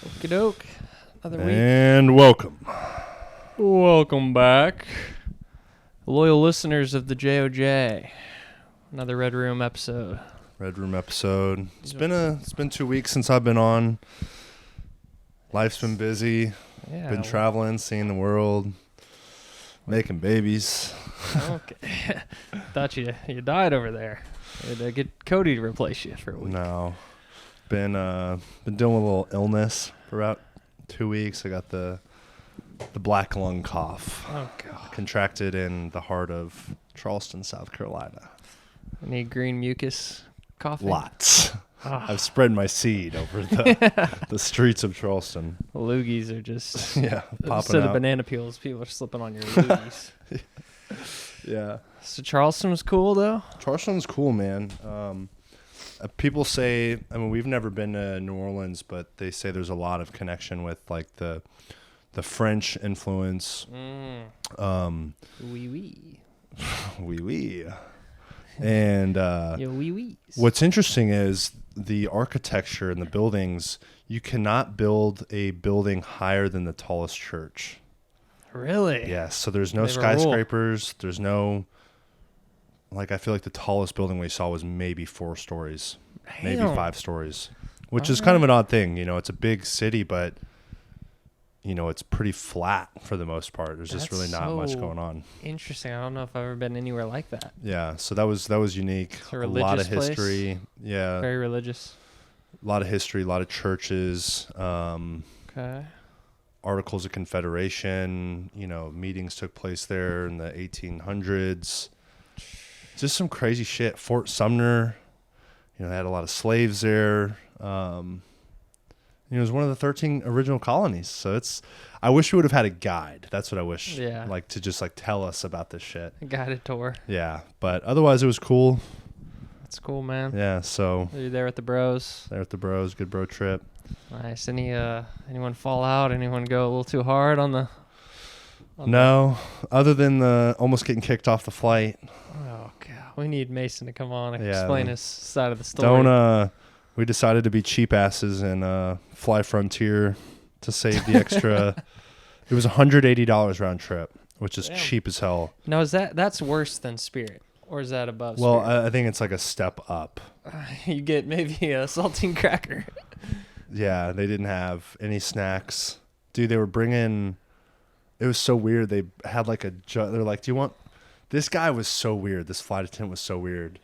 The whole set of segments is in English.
Okie doke. Another week. And welcome. Welcome back. Loyal listeners of the JOJ. Another Red Room episode. Red Room episode. It's been 2 weeks since I've been on. Life's been busy. Yeah. Been traveling, seeing the world, making babies. Okay. Thought you died over there. Had to get Cody to replace you for a week. No. Been dealing with a little illness for about 2 weeks. I got the black lung cough. Oh, God. Contracted in the heart of Charleston, South Carolina. Any green mucus coughing? Lots. Oh. I've spread my seed over the streets of Charleston. The loogies are just... Yeah, popping Instead out. of banana peels, people are slipping on your loogies. Yeah. So Charleston was cool, though? Charleston's cool, man. People say, I mean, we've never been to New Orleans, but they say there's a lot of connection with like the French influence. Oui, oui. Oui, oui. And Yo, oui, oui. what's interesting is the architecture and the buildings. You cannot build a building higher than the tallest church. Really? Yes. So there's no They have a rule. skyscrapers. There's no, like, I feel like the tallest building we saw was maybe 4 stories, maybe Damn. 5 stories, which is kind of an odd thing. You know, it's a big city, but, you know, it's pretty flat for the most part. There's just really not much going on. Interesting. I don't know if I've ever been anywhere like that. Yeah. So that was unique. It's a A lot of religious history. Yeah. Very religious. A lot of history, a lot of churches, Okay. Articles of Confederation, you know, meetings took place there in the 1800s. Just some crazy shit. Fort Sumner, you know, they had a lot of slaves there. You know, it was one of the 13 original colonies. So I wish we would have had a guide. That's what I wish. Yeah. Like, to just like tell us about this shit. A guided tour. Yeah. But otherwise it was cool. That's cool, man. Yeah. So Are you there with the bros? there with the bros, good bro trip. Nice. Anyone fall out? Anyone go a little too hard on the... No, other than the almost getting kicked off the flight. Oh, God. We need Mason to come on and Yeah. explain his side of the story. We decided to be cheap asses and fly Frontier to save the extra. It was $180 round trip, which is Damn. cheap as hell. Now, that's worse than Spirit? Or is that above Well, Spirit? I think it's like a step up. You get maybe a saltine cracker. Yeah, they didn't have any snacks. Dude, they were bringing... It was so weird. They had like they're like, do you want... This guy was so weird. This flight attendant was so weird.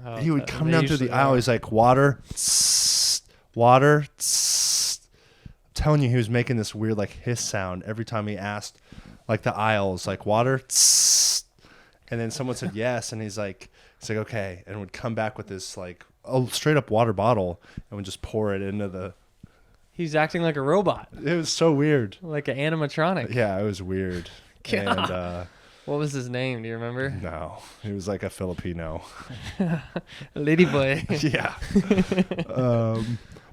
Oh, He would come they down through the usually aisle. are. He's like, water, tss, water. Tss. I'm telling you, he was making this weird like hiss sound every time he asked, like the aisles, like water. Tss. And then someone said yes, and he's like, okay, and would come back with this like a straight up water bottle and would just pour it into the. He's acting like a robot. It was so weird. Like an animatronic. Yeah, it was weird. God. And What was his name? Do you remember? no, he was like a Filipino. Ladyboy. Yeah.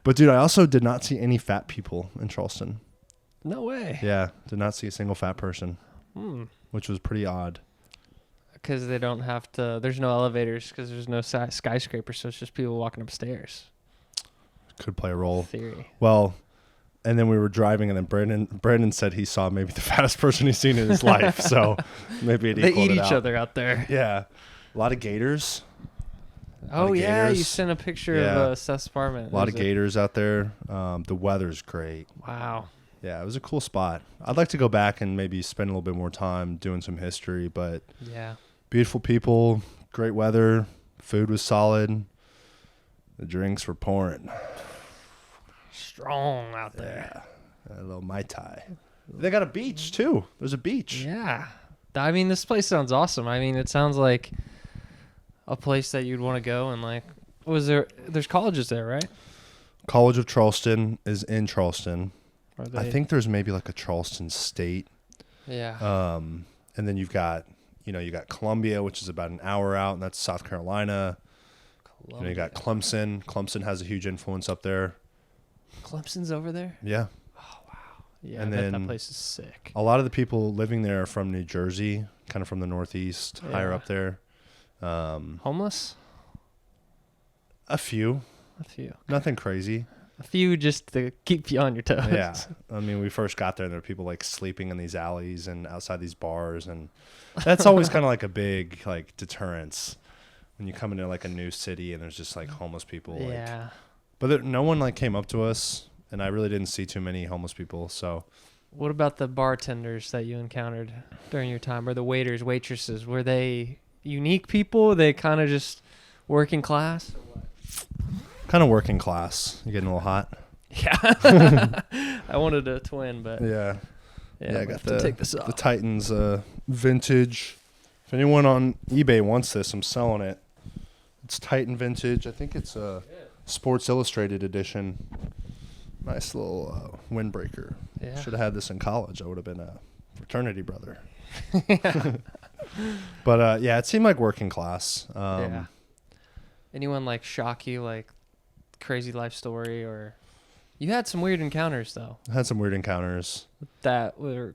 But dude, I also did not see any fat people in Charleston. No way. Yeah, did not see a single fat person, which was pretty odd. Because they don't have to. There's no elevators because there's no skyscrapers, so it's just people walking upstairs. Could play a role. Theory. Well, and then we were driving, and then Brandon said he saw maybe the fattest person he's seen in his life. So maybe it They equaled eat it each out. other out there. Yeah, a lot of gators. Oh yeah, you gators. sent a picture Yeah. of Seth's apartment. A lot of Was it- gators out there. The weather's great. Wow. Yeah, it was a cool spot. I'd like to go back and maybe spend a little bit more time doing some history, but Yeah. beautiful people, great weather, food was solid, the drinks were pouring. Strong out there. Yeah, a little Mai Tai. They got a beach too. There's a beach. Yeah. I mean, this place sounds awesome. I mean, it sounds like a place that you'd want to go and like. There's colleges there, right? College of Charleston is in Charleston. Are I they- think there's maybe like a Charleston State. Yeah. And then you got Columbia, which is about an hour out, and that's South Carolina. You got Clemson. Clemson has a huge influence up there. Clemson's over there. Yeah. Yeah, And I bet that then- place is sick. A lot of the people living there are from New Jersey, kind of from the Northeast, higher Yeah. up there. Homeless? A few. A few. Nothing crazy. A few just to keep you on your toes. Yeah. I mean, we first got there and there were people like sleeping in these alleys and outside these bars. And that's always kind of like a big like deterrence when you come into like a new city and there's just like homeless people. Yeah. Like, but no one like came up to us, and I really didn't see too many homeless people. So What about the bartenders that you encountered during your time, or the waiters, waitresses? Were they unique people? Were they kind of just working class? kind of working class. You getting a little hot? Yeah. I wanted a twin, but Yeah. I got to take this off. The Titans vintage. If anyone on eBay wants this, I'm selling it. It's Titan vintage. I think it's a Sports Illustrated edition. Nice little windbreaker. Yeah. Should have had this in college. I would have been a fraternity brother. Yeah. But yeah, it seemed like working class. Yeah. Anyone like shock you, like crazy life story, or you had some weird encounters though? Had some weird encounters. That were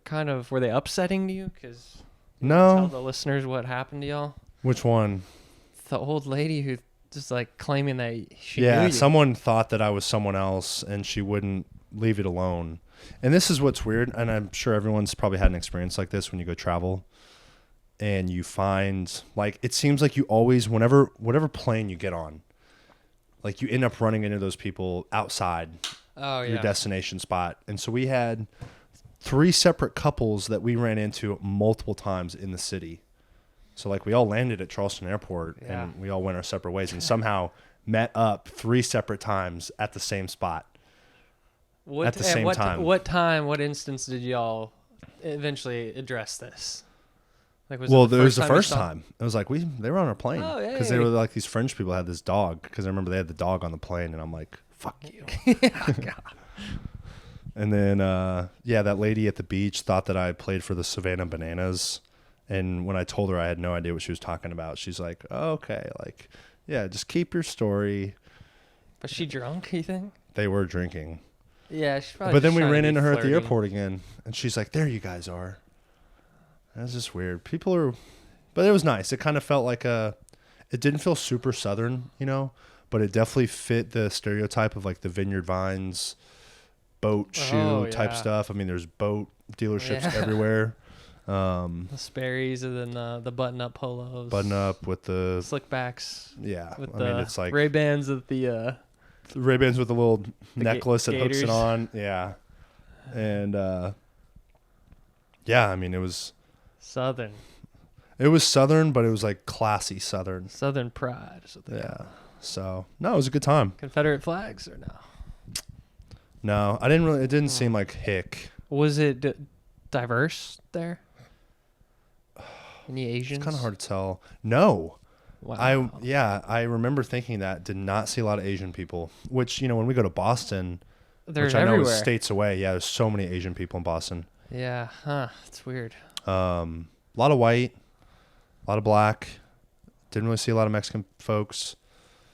were they upsetting to you? Because No. tell the listeners what happened to y'all. Which one? The old lady who just like claiming that she knew Yeah, you. someone thought that I was someone else, and she wouldn't leave it alone. And this is what's weird, and I'm sure everyone's probably had an experience like this when you go travel, and you find, like, it seems like you always, whatever plane you get on, like, you end up running into those people outside your destination spot. And so we had 3 separate couples that we ran into multiple times in the city. So, like, we all landed at Charleston Airport, and we all went our separate ways, and somehow met up 3 separate times at the same spot. At the same time. What instance did y'all eventually address this? Like, It was the first time. It was like they were on our plane Oh, because they were like these French people had this dog, because I remember they had the dog on the plane, and I'm like, fuck you. And then that lady at the beach thought that I played for the Savannah Bananas, and when I told her I had no idea what she was talking about, she's like, oh, okay, like, yeah, just keep your story. Was she drunk, you think? They were drinking. Yeah, she's probably. But then just we trying to ran be into her at the flirty. airport again, and she's like, there you guys are. That's just weird. People are, but it was nice. It kind of felt like it didn't feel super Southern, but it definitely fit the stereotype of like the Vineyard Vines, boat shoe type stuff. I mean, there's boat dealerships everywhere. The Sperry's, and then the button-up polos. Button up with the slickbacks. Yeah. With it's like Ray-Bans with the Ray-Bans with the little necklace that hooks gators. it on. Yeah. And yeah, I mean, it was Southern. It was Southern, but it was like classy Southern. Southern pride. Is what they Yeah. call it. So, no, it was a good time. Confederate flags or no? No, I didn't really, it didn't seem like hick. Was it diverse there? Any Asians? It's kind of hard to tell. No. Wow. I remember thinking that. Did not see a lot of Asian people, which, when we go to Boston, There's which I know everywhere. is states away. Yeah, there's so many Asian people in Boston. Yeah, it's weird. A lot of white, a lot of black. Didn't really see a lot of Mexican folks.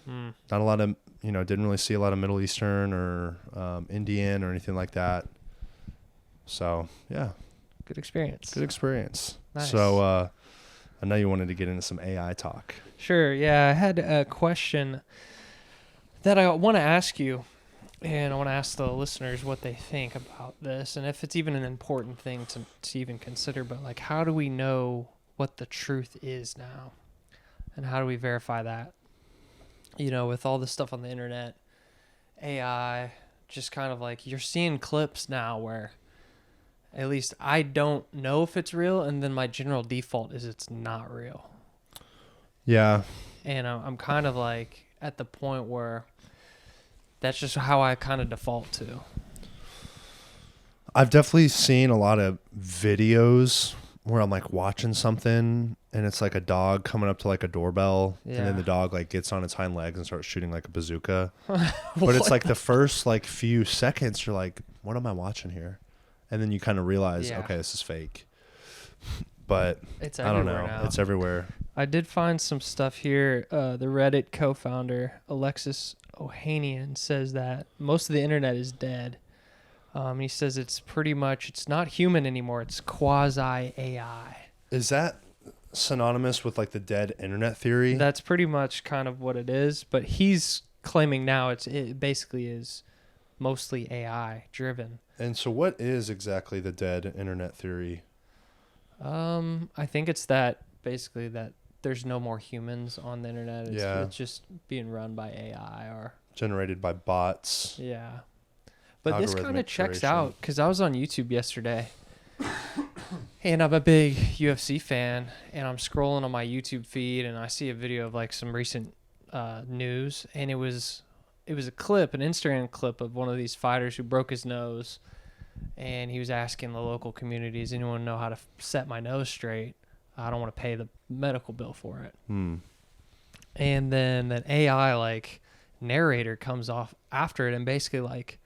Not a lot of, didn't really see a lot of Middle Eastern or Indian or anything like that. So, yeah. Good experience. Good experience. Nice. So, I know you wanted to get into some AI talk. Sure. Yeah, I had a question that I want to ask you, and I want to ask the listeners what they think about this, and if it's even an important thing to even consider. But like, how do we know what the truth is now, and how do we verify that? With all this stuff on the internet, AI, just kind of like you're seeing clips now where at least I don't know if it's real, and then my general default is it's not real. Yeah. And I'm kind of like at the point where that's just how I kind of default to. I've definitely seen a lot of videos where I'm like watching something and it's like a dog coming up to like a doorbell, and then the dog like gets on its hind legs and starts shooting like a bazooka. But it's like the first like few seconds you're like, what am I watching here? And then you kind of realize, okay, this is fake. But it's I don't know. now. It's everywhere. I did find some stuff here. The Reddit co-founder, Alexis Ohanian, says that most of the internet is dead. He says it's not human anymore. It's quasi-AI. Is that synonymous with like the dead internet theory? That's pretty much kind of what it is. But he's claiming now it basically is mostly AI driven. And so what is exactly the dead internet theory? I think it's that basically that there's no more humans on the internet. It's just being run by AI or generated by bots. Yeah. But this kind of Algorithmic checks curation. out because I was on YouTube yesterday and I'm a big UFC fan and I'm scrolling on my YouTube feed and I see a video of like some recent news and it was a clip, an Instagram clip of one of these fighters who broke his nose and he was asking the local community, does anyone know how to set my nose straight? I don't want to pay the medical bill for it. And then that AI like narrator comes off after it and basically like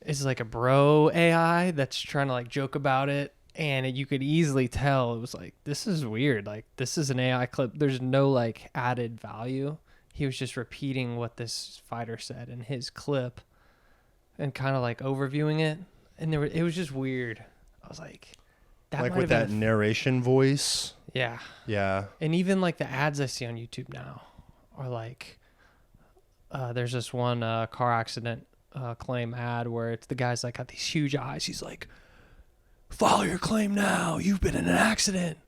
is like a bro AI that's trying to like joke about it, and you could easily tell it was like, this is weird, like this is an AI clip, there's no like added value. He was just repeating what this fighter said in his clip and kind of like overviewing it, and it was just weird. I was like, that like might with have that narration voice. yeah. And even like the ads I see on YouTube now are like, there's this one car accident claim ad where it's the guy's like got these huge eyes. He's like, file your claim now. You've been in an accident.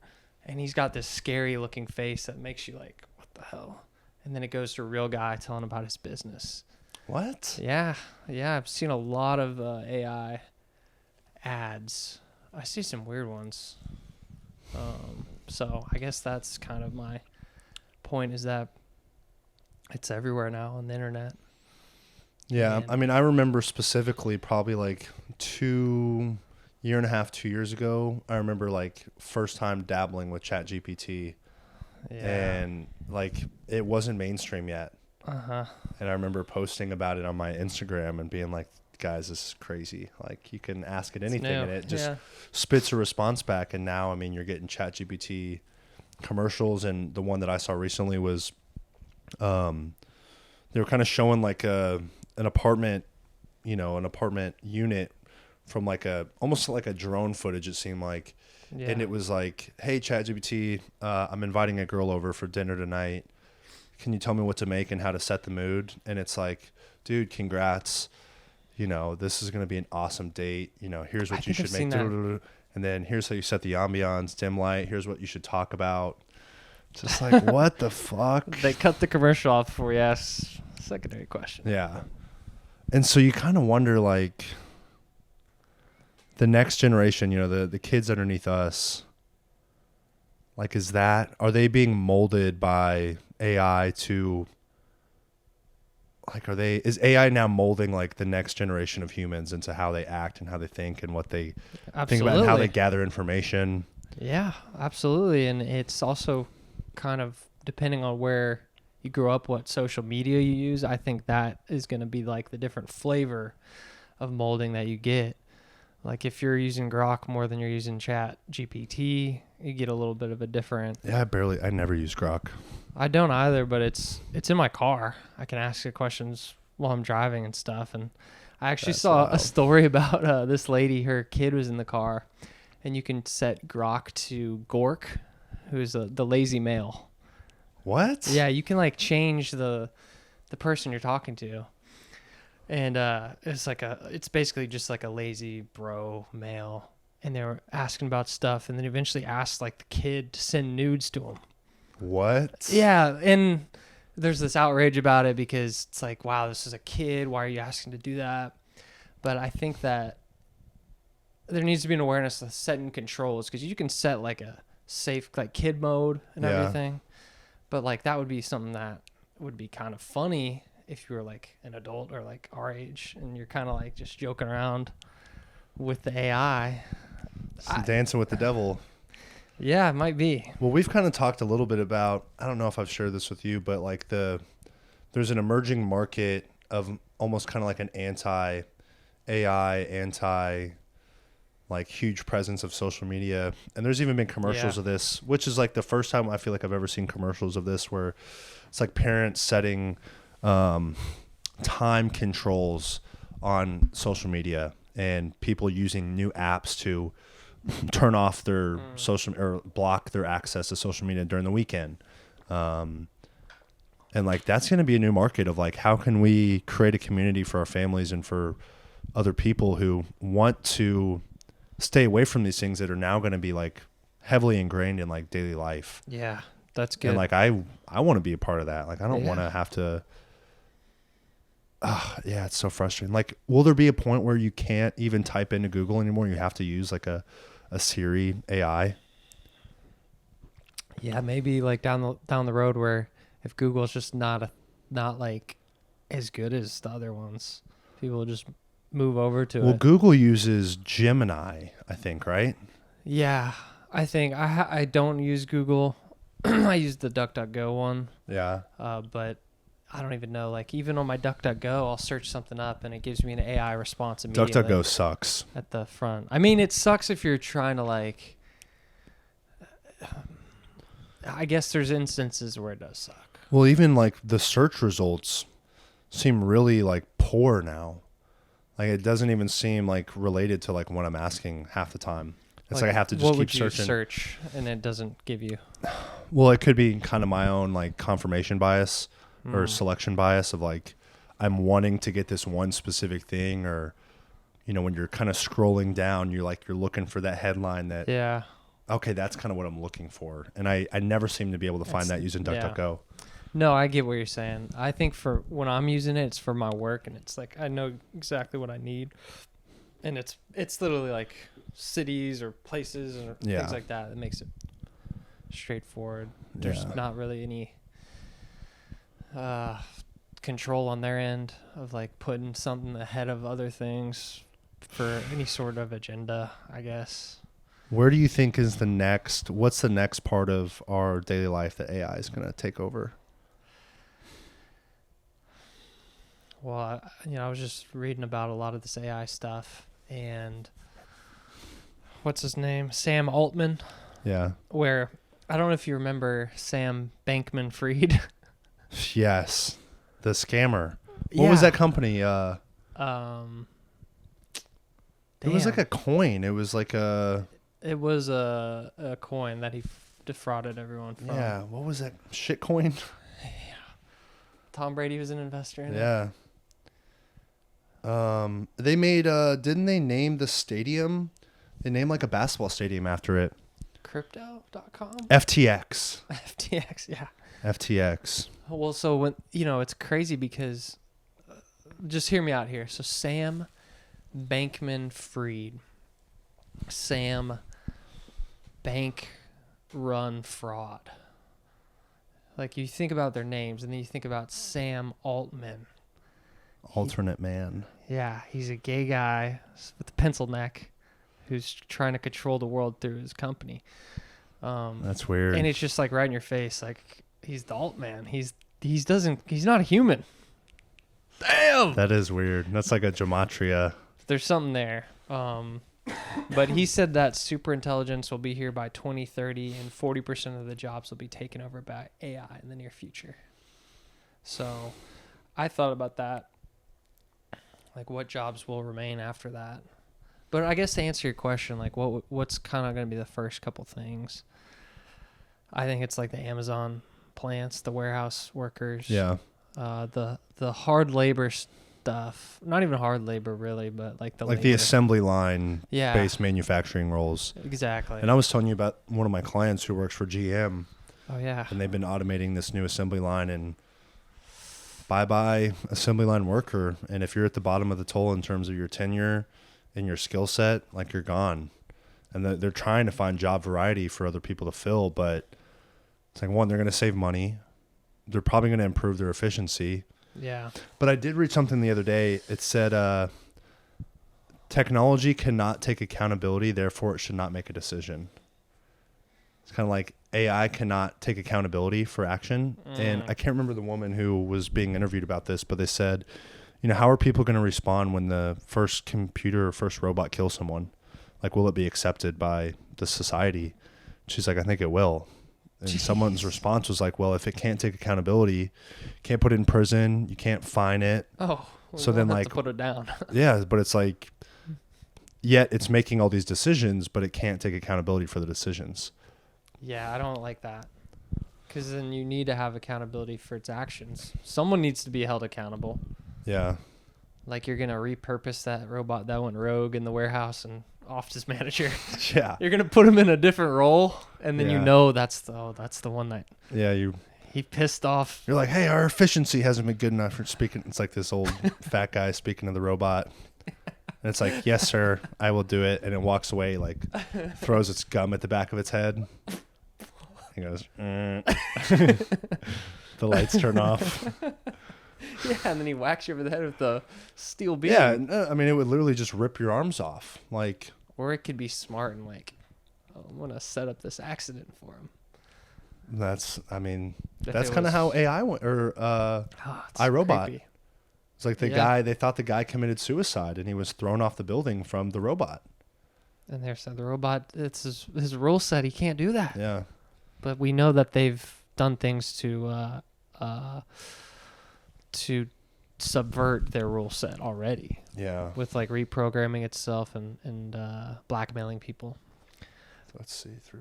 And he's got this scary looking face that makes you like, what the hell? And then it goes to a real guy telling about his business. What? Yeah. I've seen a lot of AI ads. I see some weird ones. So I guess that's kind of my point, is that it's everywhere now on the internet. Yeah. And I mean, I remember specifically probably like 2 years ago, I remember like first time dabbling with ChatGPT. And like it wasn't mainstream yet. And I remember posting about it on my Instagram and being like, guys, this is crazy. Like you can ask it anything and it just spits a response back. And now, I mean, you're getting ChatGPT commercials. And the one that I saw recently was, they were kind of showing like an apartment unit from like almost like a drone footage, it seemed like. And it was like, hey, ChatGPT, I'm inviting a girl over for dinner tonight. Can you tell me what to make and how to set the mood? And it's like, dude, congrats. This is going to be an awesome date. Here's what you should make. And then here's how you set the ambiance, dim light. Here's what you should talk about. Just like, what the fuck? They cut the commercial off before we ask secondary question. Yeah. And so you kind of wonder, like, the next generation, the kids underneath us, like, are they being molded by AI to, like, is AI now molding like the next generation of humans into how they act and how they think and what they think about and how they gather information? Yeah, absolutely. And it's also kind of depending on where you grew up, what social media you use. I think that is going to be like the different flavor of molding that you get. Like if you're using Grok more than you're using ChatGPT, you get a little bit of a different. Yeah, I never use Grok. I don't either, but it's in my car. I can ask it questions while I'm driving and stuff. And I actually saw a story about this lady. Her kid was in the car, and you can set Grok to Gork, who's the lazy male. What? Yeah, you can like change the person you're talking to. And it's basically just like a lazy bro male. And they were asking about stuff, and then eventually asked like the kid to send nudes to him. What? Yeah, and there's this outrage about it because it's like, wow, this is a kid. Why are you asking to do that? But I think that there needs to be an awareness of setting controls, because you can set like a safe like kid mode and everything. But like that would be something that would be kind of funny if you were like an adult or like our age and you're kind of like just joking around with the AI. Dancing with the devil. Yeah, it might be. Well, we've kind of talked a little bit about, I don't know if I've shared this with you, but like there's an emerging market of almost kind of like an anti-AI, like huge presence of social media. And there's even been commercials of this, which is like the first time I feel like I've ever seen commercials of this, where it's like parents setting time controls on social media and people using new apps to turn off their social or block their access to social media during the weekend. And like, that's going to be a new market of like, how can we create a community for our families and for other people who want to stay away from these things that are now going to be like heavily ingrained in like daily life. Yeah, that's good. And like, I want to be a part of that. Like, I don't want to have to, yeah, it's so frustrating. Like, will there be a point where you can't even type into Google anymore? You have to use like a Siri AI. Yeah, maybe like down the road where if Google's just not like as good as the other ones, people will just move over to it. Well, Google uses Gemini, I think, right? Yeah, I think I don't use Google. I use the DuckDuckGo one. Yeah. But I don't even know. Like, even on my DuckDuckGo, I'll search something up and it gives me an AI response immediately. DuckDuckGo sucks. At the front. I mean, it sucks if you're trying to like. I guess there's instances where it does suck. Well, even like the search results seem really like poor now. Like, it doesn't even seem like related to like what I'm asking half the time. It's like I have to just keep searching. What would you search and it doesn't give you? Well, it could be kind of my own like confirmation bias or selection bias of like, I'm wanting to get this one specific thing, or, you know, when you're kind of scrolling down, you're looking for that headline that, yeah, okay, that's kind of what I'm looking for. And I never seem to be able to find that using DuckDuckGo. No, I get what you're saying. I think for when I'm using it, it's for my work, and it's like I know exactly what I need, and it's literally like cities or places or things like that. It makes it straightforward. There's not really any control on their end of like putting something ahead of other things for any sort of agenda, I guess. Where do you think is what's the next part of our daily life that AI is going to take over? Well, I was just reading about a lot of this AI stuff, and what's his name? Sam Altman. Yeah. Where, I don't know if you remember Sam Bankman-Fried. Yes. The scammer. What was that company? It was like a coin. It was like a... It was a coin that he defrauded everyone from. Yeah. What was that? Shit coin? Yeah. Tom Brady was an investor in it. Yeah. They made, didn't they name the stadium? They named like a basketball stadium after it. Crypto.com? FTX. FTX, yeah. FTX. Well, so when, it's crazy because, just hear me out here. So Sam Bankman-Fried. Sam Bank Run Fraud. Like, you think about their names, and then you think about Sam Altman. Alternate man. Yeah, he's a gay guy with a pencil neck who's trying to control the world through his company. That's weird. And it's just like right in your face, like, he's the Altman. He's not a human. Damn. That is weird. That's like a gematria. There's something there. But he said that superintelligence will be here by 2030 and 40% of the jobs will be taken over by AI in the near future. So I thought about that. Like, what jobs will remain after that? But I guess to answer your question, like, what's kind of going to be the first couple things? I think it's like the Amazon plants, the warehouse workers. Yeah. The hard labor stuff. Not even hard labor, really, but like the assembly line based manufacturing roles. Exactly. And I was telling you about one of my clients who works for GM. Oh, yeah. And they've been automating this new assembly line, and bye-bye assembly line worker. And if you're at the bottom of the toll in terms of your tenure and your skill set, like, you're gone. And they're trying to find job variety for other people to fill, but it's like, one, they're going to save money. They're probably going to improve their efficiency. Yeah. But I did read something the other day. It said technology cannot take accountability, therefore it should not make a decision. It's kind of like AI cannot take accountability for action. And I can't remember the woman who was being interviewed about this, but they said, how are people going to respond when the first computer or first robot kills someone? Like, will it be accepted by the society? She's like, I think it will. And someone's response was like, well, if it can't take accountability, can't put it in prison, you can't fine it. Oh, so then, like, to put it down. Yeah, but it's like, yet it's making all these decisions, but it can't take accountability for the decisions. Yeah, I don't like that. Because then you need to have accountability for its actions. Someone needs to be held accountable. Yeah. Like you're going to repurpose that robot that went rogue in the warehouse and office manager. Yeah. You're going to put him in a different role, and then Yeah. you know that's the one that Yeah, he pissed off. you're like, hey, our efficiency hasn't been good enough for speaking. It's like this old fat guy speaking to the robot. And it's like, yes, sir, I will do it. And it walks away, like throws its gum at the back of its head. He goes, the lights turn off. Yeah, and then he whacks you over the head with the steel beam. Yeah, I mean, it would literally just rip your arms off. Like, Or it could be smart and like, oh, I'm going to set up this accident for him. that's kind it of was- how AI went, or It's iRobot. creepy. It's like they thought the guy committed suicide and he was thrown off the building from the robot. And they said the robot, it's his rule set. He can't do that. Yeah. But we know that they've done things to subvert their rule set already Yeah. with like reprogramming itself and blackmailing people. Let's see through.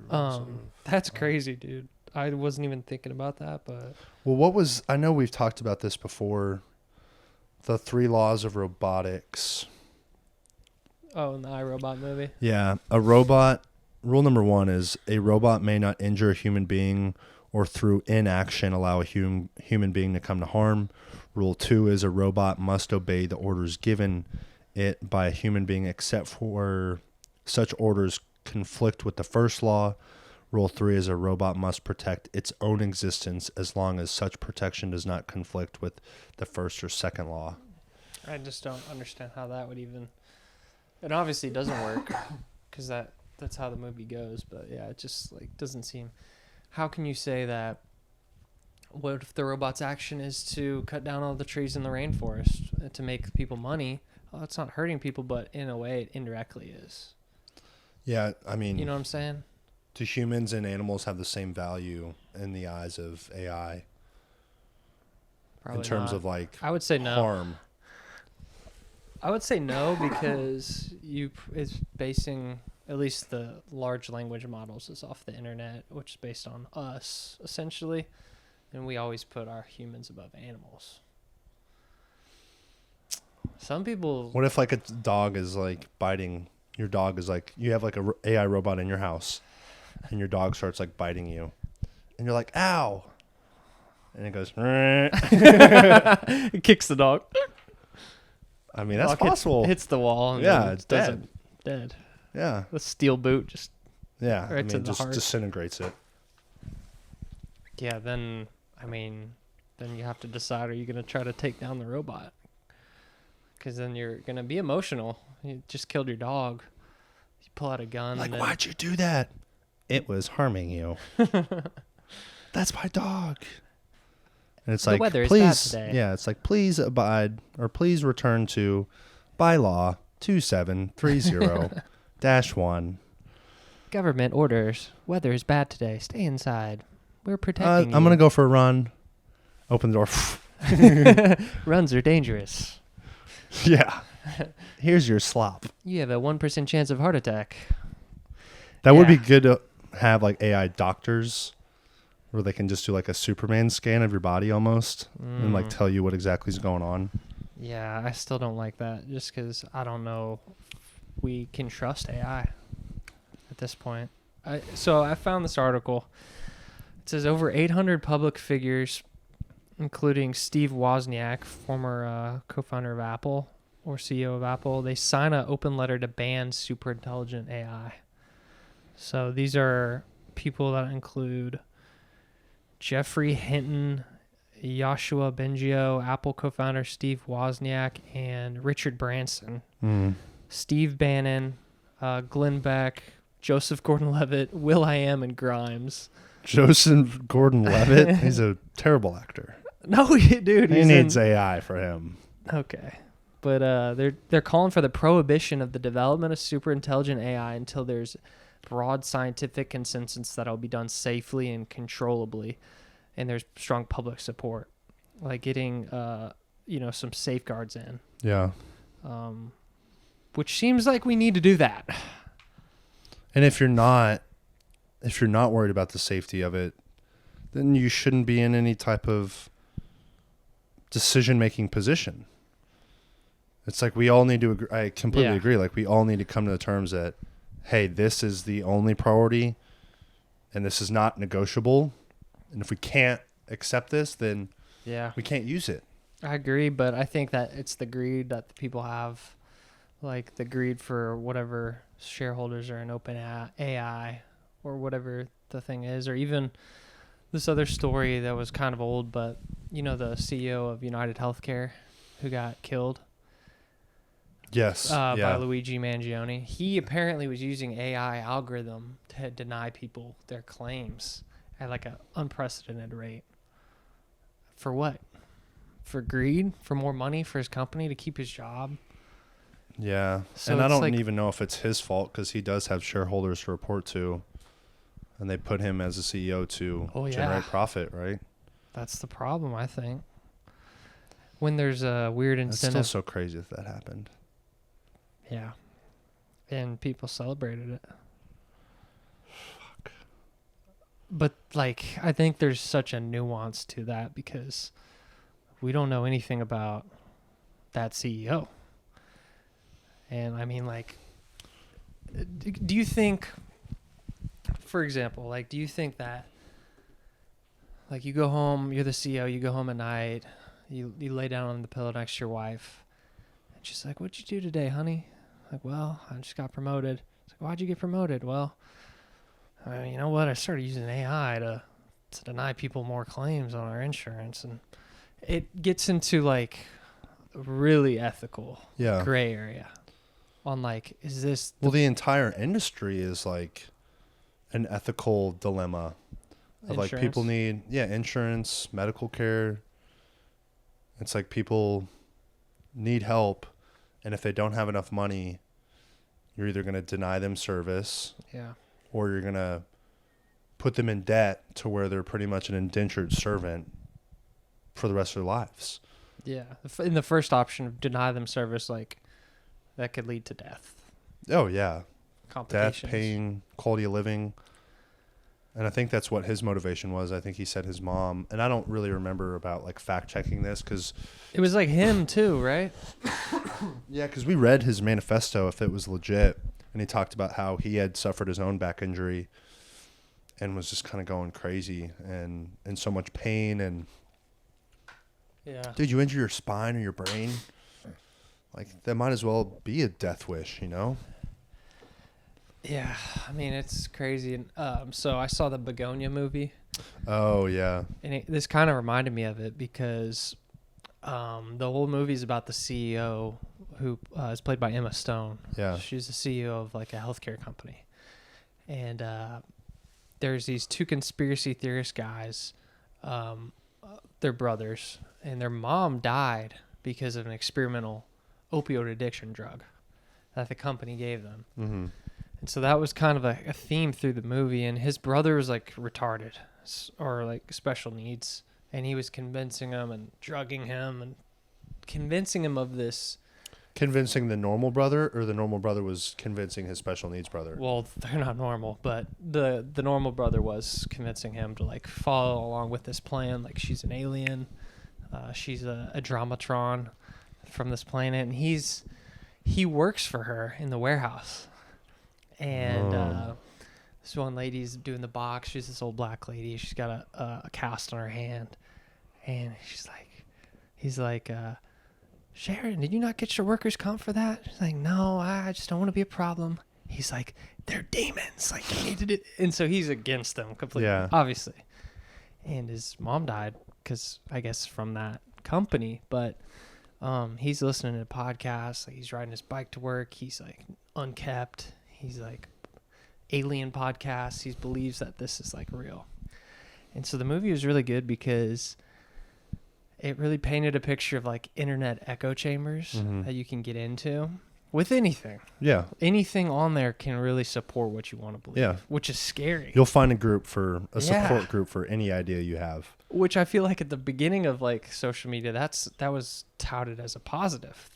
That's crazy, dude. I wasn't even thinking about that, but Well, I know we've talked about this before. The 3 laws of robotics. in the iRobot movie. Yeah. Rule number 1 is a robot may not injure a human being or through inaction allow a human being to come to harm. Rule 2 is a robot must obey the orders given it by a human being except for such orders conflict with the first law. Rule 3 is a robot must protect its own existence as long as such protection does not conflict with the first or second law. I just don't understand how that would even. It obviously doesn't work because that's how the movie goes. But yeah, it just like doesn't seem. How can you say that? What if the robot's action is to cut down all the trees in the rainforest to make people money? Well, it's not hurting people, but in a way, it indirectly is. Yeah, I mean, You know what I'm saying? do humans and animals have the same value in the eyes of AI Probably in terms not. of like I would say no. harm? I would say no because it's basing at least the large language models is off the internet, which is based on us essentially, and we always put our humans above animals. Some people. What if like a dog is like biting your dog? Is like you have like a AI robot in your house, and your dog starts like biting you, and you're like, "Ow!" and it goes. It kicks the dog. I mean, that's Dog possible. Hits the wall. And Yeah, then it's doesn't- Dead. Yeah, The steel boot just. yeah. Right I to mean, the just heart. disintegrates it. Yeah. Then you have to decide: are you gonna try to take down the robot? Because then you're gonna be emotional. You just killed your dog. You pull out a gun. Like, and then, why'd you do that? It was harming you. That's my dog. And it's The like, weather is please, bad today. yeah, it's like, please abide or please return to bylaw 2730-1. Government orders. Weather is bad today. Stay inside. We're protecting you. I'm gonna go for a run. Open the door. Runs are dangerous. Yeah. Here's your slop. You have a 1% chance of heart attack. That would be Yeah. good to have like AI doctors where they can just do like a Superman scan of your body almost and like tell you what exactly is going on. Yeah, I still don't like that just because I don't know if we can trust AI at this point. So I found this article. It says over 800 public figures, including Steve Wozniak, former co-founder of Apple or CEO of Apple, they sign an open letter to ban superintelligent AI. So these are people that include Jeffrey Hinton, Joshua Bengio, Apple co-founder Steve Wozniak, and Richard Branson, Steve Bannon, Glenn Beck, Joseph Gordon-Levitt, Will.i.am, and Grimes. Joseph Gordon-Levitt, he's a terrible actor. No, dude, He needs AI for him. Okay, but they're calling for the prohibition of the development of superintelligent AI until there's broad scientific consensus that it'll be done safely and controllably, and there's strong public support, like getting some safeguards in. Yeah. Which seems like we need to do that. And if you're not worried about the safety of it, then you shouldn't be in any type of decision-making position. It's like we all need to agree. I completely agree. Like we all need to come to the terms that, hey, this is the only priority and this is not negotiable. And if we can't accept this, then we can't use it. I agree, but I think that it's the greed that the people have, like the greed for whatever shareholders are in open AI or whatever the thing is, or even this other story that was kind of old, but you know, the CEO of UnitedHealth who got killed. Yes. By Luigi Mangione. He apparently was using AI algorithm to deny people their claims at like an unprecedented rate. For what? For greed? For more money for his company to keep his job? Yeah. So and I don't even know if it's his fault because he does have shareholders to report to. And they put him as a CEO to generate profit, right? That's the problem, I think. When there's a weird incentive. It's still so crazy if that happened. Yeah. And people celebrated it. Fuck. But, like, I think there's such a nuance to that because we don't know anything about that CEO. And, I mean, like, do you think, for example, like, do you think that, like, you go home, you're the CEO, you go home at night, you lay down on the pillow next to your wife, and she's like, what'd you do today, honey? Like, well, I just got promoted. It's like, why'd you get promoted? Well, you know what? I started using AI to deny people more claims on our insurance. And it gets into, like, really ethical gray area on, like, is this... Well, the entire industry is, like, an ethical dilemma. Of like, people need, insurance, medical care. It's like people need help. And if they don't have enough money, you're either going to deny them service or you're going to put them in debt to where they're pretty much an indentured servant for the rest of their lives. Yeah. In the first option, deny them service, like, that could lead to death. Oh, yeah. Complications. Death, pain, quality of living. And I think that's what his motivation was. I think he said his mom, and I don't really remember about like fact checking this because it was like him too, right? Yeah, because we read his manifesto if it was legit, and he talked about how he had suffered his own back injury and was just kind of going crazy and in so much pain. And dude, you injure your spine or your brain, like that might as well be a death wish, you know? Yeah, I mean, it's crazy. And so I saw the Begonia movie. Oh, yeah. And this kind of reminded me of it because the whole movie is about the CEO who is played by Emma Stone. Yeah. She's the CEO of like a healthcare company. And there's these two conspiracy theorist guys. They're brothers. And their mom died because of an experimental opioid addiction drug that the company gave them. Mm-hmm. And so that was kind of a theme through the movie. And his brother was like retarded or like special needs. And he was convincing him and drugging him and convincing him of this. Convincing the normal brother, or the normal brother was convincing his special needs brother? Well, they're not normal, but the normal brother was convincing him to like follow along with this plan. Like she's an alien. She's a dramatron from this planet. And he works for her in the warehouse. And this one lady's doing the box. She's this old black lady. She's got a cast on her hand. And he's like, Sharon, did you not get your workers' comp for that? She's like, no, I just don't want to be a problem. He's like, they're demons. Like, you needed it. And so he's against them completely, obviously. And his mom died because, I guess, from that company. But he's listening to podcasts. Like, he's riding his bike to work. He's, like, unkept. He's like alien podcasts. He believes that this is like real. And so the movie was really good because it really painted a picture of like internet echo chambers that you can get into with anything. Yeah. Anything on there can really support what you want to believe, which is scary. You'll find a support group for any idea you have. Which I feel like at the beginning of like social media, that was touted as a positive.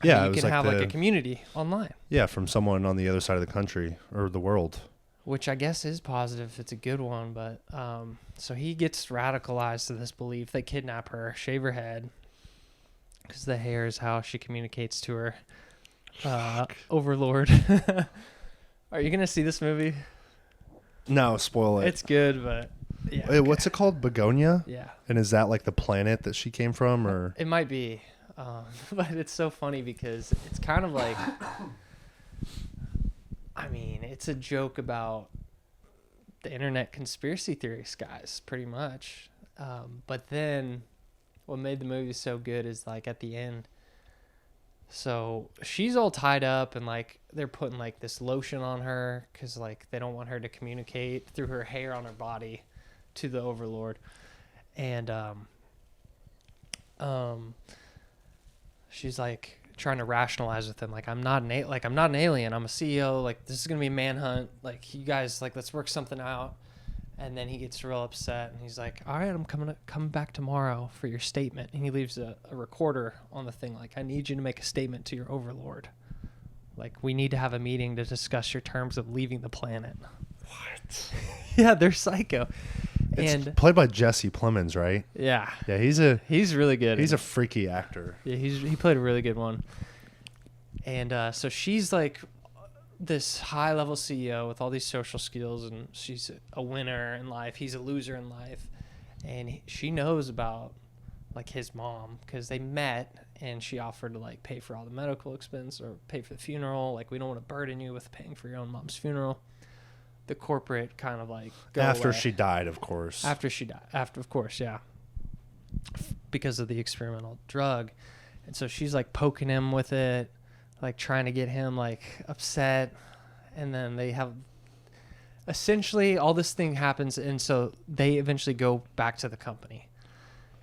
Yeah, you can have like a community online. Yeah, from someone on the other side of the country or the world. which I guess is positive if it's a good one. But so he gets radicalized to this belief they kidnap her, shave her head, because the hair is how she communicates to her overlord. Are you gonna see this movie? No, spoil it. It's good, but yeah. Wait, what's it called? Begonia? Yeah. And is that like the planet that she came from, or? It might be. But it's so funny because it's kind of like, I mean, it's a joke about the internet conspiracy theories, guys, pretty much. But then what made the movie so good is like at the end, so she's all tied up and like they're putting like this lotion on her because like they don't want her to communicate through her hair on her body to the overlord. And she's like trying to rationalize with him, like I'm not an alien, I'm a CEO, like this is gonna be a manhunt, like you guys, like let's work something out. And then he gets real upset and he's like, all right, I'm coming back tomorrow for your statement. And he leaves a recorder on the thing, like, I need you to make a statement to your overlord, like we need to have a meeting to discuss your terms of leaving the planet. What? Yeah, they're psycho. It's and played by Jesse Plemons, right? Yeah, he's really good. He's a freaky actor. Yeah, he played a really good one. And so she's like this high level CEO with all these social skills, and she's a winner in life. He's a loser in life. And she knows about like his mom because they met and she offered to like pay for all the medical expense or pay for the funeral. Like, we don't want to burden you with paying for your own mom's funeral. The corporate kind of like after away. She died, of course. Of course, yeah. Because of the experimental drug. And so she's like poking him with it, like trying to get him like upset. And then they have essentially all this thing happens. And so they eventually go back to the company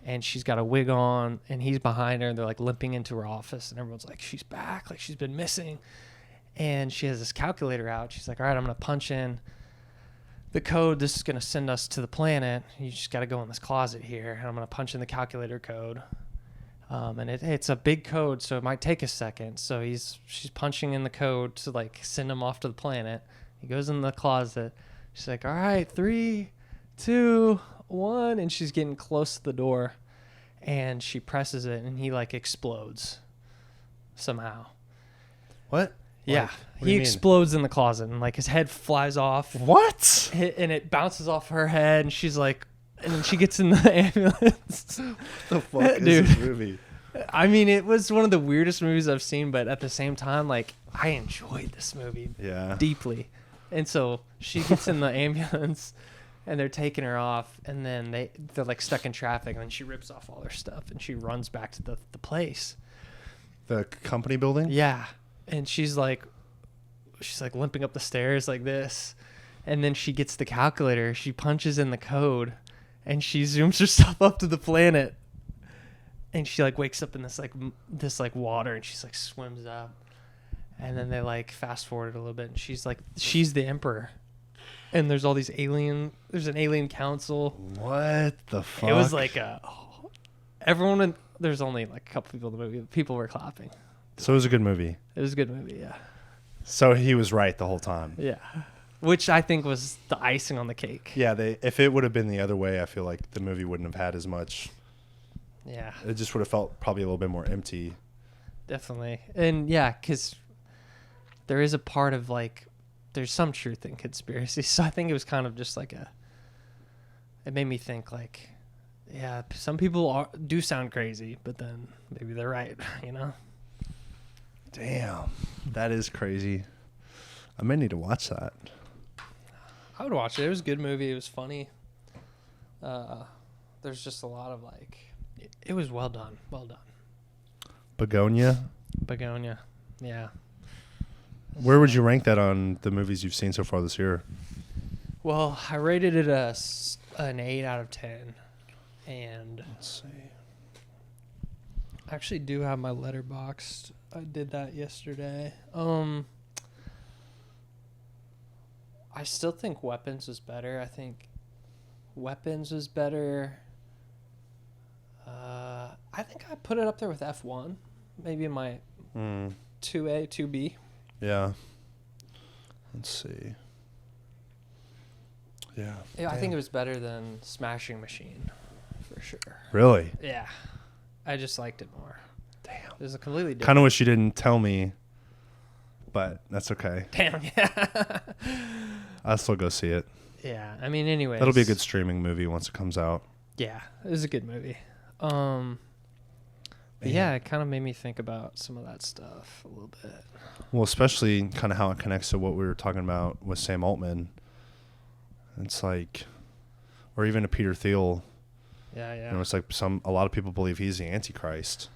and she's got a wig on and he's behind her and they're like limping into her office and everyone's like, she's back. Like, she's been missing. And she has this calculator out. She's like, all right, I'm going to punch in the code. This is going to send us to the planet. You just got to go in this closet here. And I'm going to punch in the calculator code. And it's a big code, so it might take a second. So she's punching in the code to like send him off to the planet. He goes in the closet. She's like, all right, 3, 2, 1. And she's getting close to the door. And she presses it and he like explodes somehow. What? Yeah, he explodes in the closet and like his head flies off. What? And it bounces off her head and she's like, and then she gets in the ambulance. What the fuck is this movie? I mean, it was one of the weirdest movies I've seen, but at the same time, like, I enjoyed this movie deeply. And so she gets in the ambulance and they're taking her off and then they're like stuck in traffic and then she rips off all their stuff and she runs back to the place. The company building? Yeah. And she's like limping up the stairs like this. And then she gets the calculator. She punches in the code and she zooms herself up to the planet. And she like wakes up in this water and she's like swims up. And then they like fast forward a little bit and she's the emperor. And there's all these there's an alien council. What the fuck? It was like there's only like a couple people in the movie. People were clapping. So it was a good movie. It was a good movie, yeah. So he was right the whole time. Yeah. Which I think was the icing on the cake. Yeah, if it would have been the other way, I feel like the movie wouldn't have had as much. Yeah. It just would have felt probably a little bit more empty. Definitely. And yeah, because there is a part of like, there's some truth in conspiracy. So I think it was kind of just like it made me think like, yeah, some people do sound crazy, but then maybe they're right, you know? Damn, that is crazy. I may need to watch that. I would watch it. It was a good movie. It was funny. There's just a lot of like, it was well done. Well done. Begonia, yeah. Where would you rank that on the movies you've seen so far this year? Well, I rated it an 8 out of 10. And Let's see. I actually do have my Letterboxd. I did that yesterday. I still think Weapons was better. I think Weapons was better. I think I put it up there with F1. Maybe in my 2A, 2B. Yeah. Let's see. Yeah. Yeah, I think it was better than Smashing Machine, for sure. Really? Yeah. I just liked it more. Damn. It was a completely different. Kind of wish you didn't tell me, but that's okay. Damn, yeah. I'll still go see it. Yeah, I mean, anyways. That'll be a good streaming movie once it comes out. Yeah, it was a good movie. But yeah, it kind of made me think about some of that stuff a little bit. Well, especially kind of how it connects to what we were talking about with Sam Altman. It's like, or even to Peter Thiel. Yeah, yeah. You know, it's like a lot of people believe he's the Antichrist.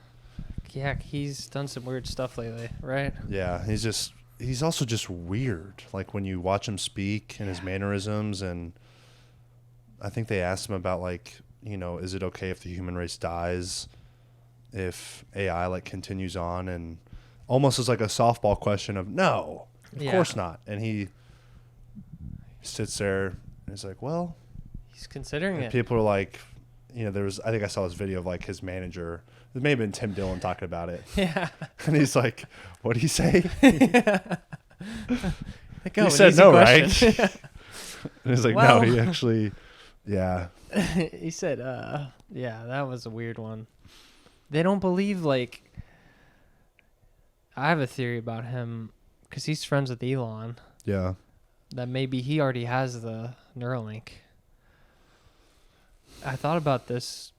Yeah, he's done some weird stuff lately, right? Yeah, he's also just weird. Like when you watch him speak and his mannerisms, and I think they asked him about like, you know, is it okay if the human race dies if AI like continues on, and almost as like a softball question of no, of course not. And he sits there and he's like, well, he's considering it. People are like, you know, I think I saw this video of like his manager. It may have been Tim Dillon talking about it. Yeah. And he's like, what did he say? Like, he said no, question. Right? And he's like, well, no, he actually, yeah. He said, yeah, that was a weird one. They don't believe, like, I have a theory about him because he's friends with Elon. Yeah. That maybe he already has the Neuralink. I thought about this.